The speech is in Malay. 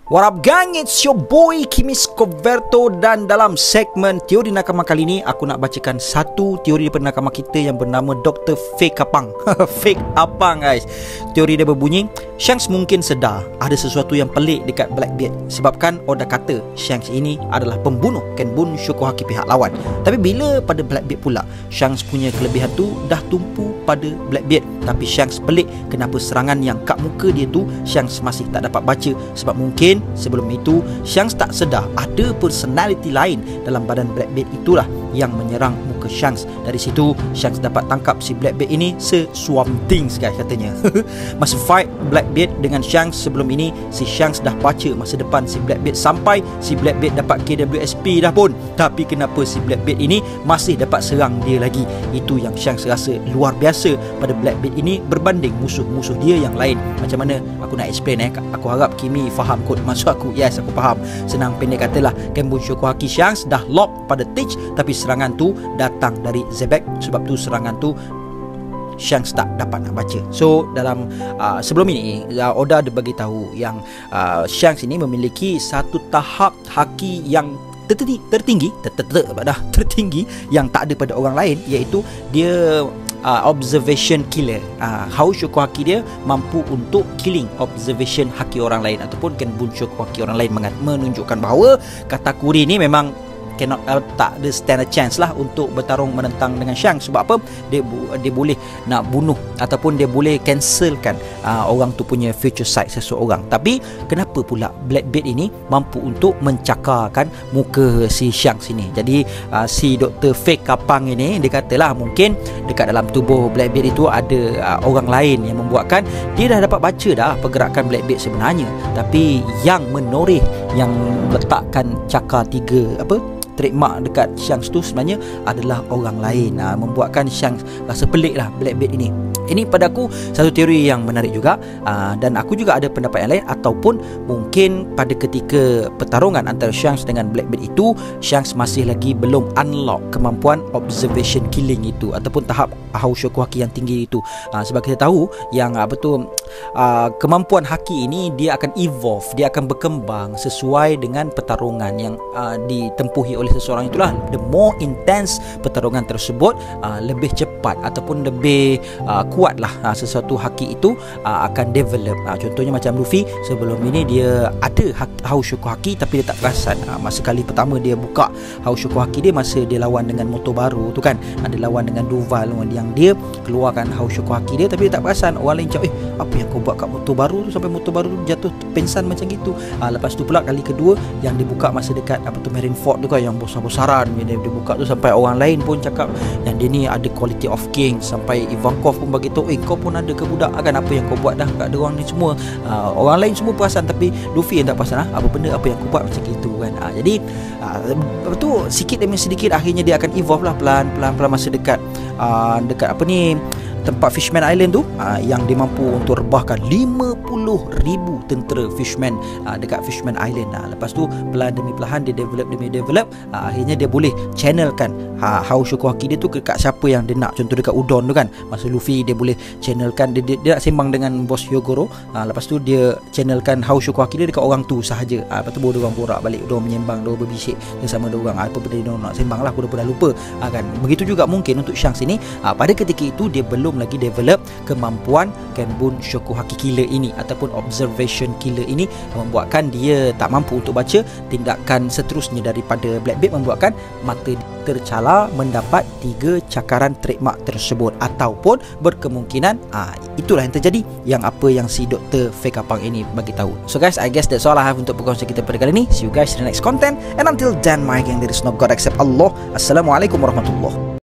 What up gang, it's your boy Kimis Coverto. Dan dalam segmen teori nakama kali ni, aku nak bacakan satu teori daripada nakama kita yang bernama Dr. Fake Apang. Fake Apang guys. Teori dia berbunyi, Shanks mungkin sedar ada sesuatu yang pelik dekat Blackbeard. Sebabkan Oda kata Shanks ini adalah pembunuh Kenbun Shokuhaki pihak lawan. Tapi bila pada Blackbeard pula, Shanks punya kelebihan tu dah tumpu pada Blackbeard. Tapi Shanks pelik kenapa serangan yang kat muka dia tu Shanks masih tak dapat baca. Sebab mungkin sebelum itu Shanks tak sedar ada personality lain dalam badan Blackbeard itulah yang menyerang muka Shanks. Dari situ Shanks dapat tangkap si Blackbeard ini se-swamp things guys katanya. Masa fight Blackbeard dengan Shanks sebelum ini, si Shanks dah baca masa depan si Blackbeard sampai si Blackbeard dapat KWSP dah pun. Tapi kenapa si Blackbeard ini masih dapat serang dia lagi? Itu yang Shanks rasa luar biasa pada Blackbeard ini berbanding musuh-musuh dia yang lain. Macam mana aku nak explain Aku harap Kimi faham kot maksud aku. Yes, aku faham. Senang pendek katalah, Kenbun Shokuhaki Shanks dah lock pada Teach, tapi serangan tu datang dari Zebek. Sebab tu serangan tu Shanks tak dapat nak baca. So dalam sebelum ini Oda ada bagi tahu yang Shanks ini memiliki satu tahap haki yang tertinggi yang tak ada pada orang lain, iaitu dia observation killer. Hao Shokuhaki dia mampu untuk killing observation haki orang lain ataupun Kenbun Shokuhaki orang lain, menunjukkan bahawa Katakuri ni memang tak ada stand a chance lah untuk bertarung menentang dengan Shanks. Sebab apa? Dia boleh nak bunuh ataupun dia boleh cancelkan orang tu punya future sight seseorang. Tapi kenapa pula Blackbeard ini mampu untuk mencakarkan muka si Shanks ini? Jadi si Dr. Fake Kapang ini, dia katalah mungkin dekat dalam tubuh Blackbeard itu ada orang lain yang membuatkan dia dah dapat baca dah pergerakan Blackbeard sebenarnya. Tapi yang menoreh, yang letakkan cakar tiga trademark dekat Shanks tu sebenarnya adalah orang lain. Membuatkan Shanks rasa pelik lah Blackbeard ini. Ini pada aku satu teori yang menarik juga, dan aku juga ada pendapat yang lain. Ataupun mungkin pada ketika pertarungan antara Shanks dengan Blackbeard itu, Shanks masih lagi belum unlock kemampuan observation killing itu ataupun tahap Hao Shokuhaki yang tinggi itu. Sebab kita tahu yang kemampuan haki ini dia akan evolve, dia akan berkembang sesuai dengan pertarungan yang ditempuhi oleh seseorang itulah. The more intense pertarungan tersebut, lebih cepat ataupun lebih kuatlah sesuatu haki itu akan develop. Contohnya macam Luffy, sebelum ini dia ada Hao Shokuhaki tapi dia tak perasan. Masa kali pertama dia buka Hao Shokuhaki dia masa dia lawan dengan motor baru tu kan, ada lawan dengan Duval yang dia keluarkan Hao Shokuhaki dia, tapi dia tak perasan. Orang lain cakap, apa yang kau buat kat motor baru tu sampai motor baru tu jatuh pensan macam gitu. Lepas tu pula kali kedua yang dibuka masa dekat Marineford tu kan, yang besar-besaran dia buka tu, sampai orang lain pun cakap yang dia ni ada quality of king. Sampai Ivankov pun bagi tahu, kau pun ada ke budak kan, apa yang kau buat dah kat orang ni semua. Orang lain semua perasan, tapi Luffy yang tak perasan apa benda apa yang kau buat macam gitu kan. Jadi betul, sikit demi sedikit akhirnya dia akan evolve lah pelan-pelan masa dekat tempat Fishman Island tu, yang dia mampu untuk rebahkan 50,000 tentera Fishman dekat Fishman Island. Lepas tu pelan demi perlahan dia develop, akhirnya dia boleh channelkan Hao Shokuhaki dia tu dekat siapa yang dia nak. Contoh dekat Udon tu kan, masa Luffy dia boleh channelkan, dia nak sembang dengan bos Hyogoro, lepas tu dia channelkan Hao Shokuhaki dia dekat orang tu sahaja. Lepas tu baru dia orang borak balik, dia orang menyembang, dia orang berbisik sama dia orang, apa benda dia nak sembang lah, aku dah lupa kan. Begitu juga mungkin untuk Shanks ini, pada ketika itu dia belum lagi develop kemampuan Kenbun Shokuhaki killer ini ataupun observation killer ini, membuatkan dia tak mampu untuk baca tindakan seterusnya daripada Blackbeard, membuatkan mata tercala mendapat 3 cakaran trademark tersebut. Ataupun berkemungkinan itulah yang terjadi, yang apa yang si Dr. Fake Apang ini bagi tahu. So guys, I guess that's all I have untuk perkongsian kita pada kali ini. See you guys in the next content, and until then my gang, there is no God except Allah. Assalamualaikum warahmatullahi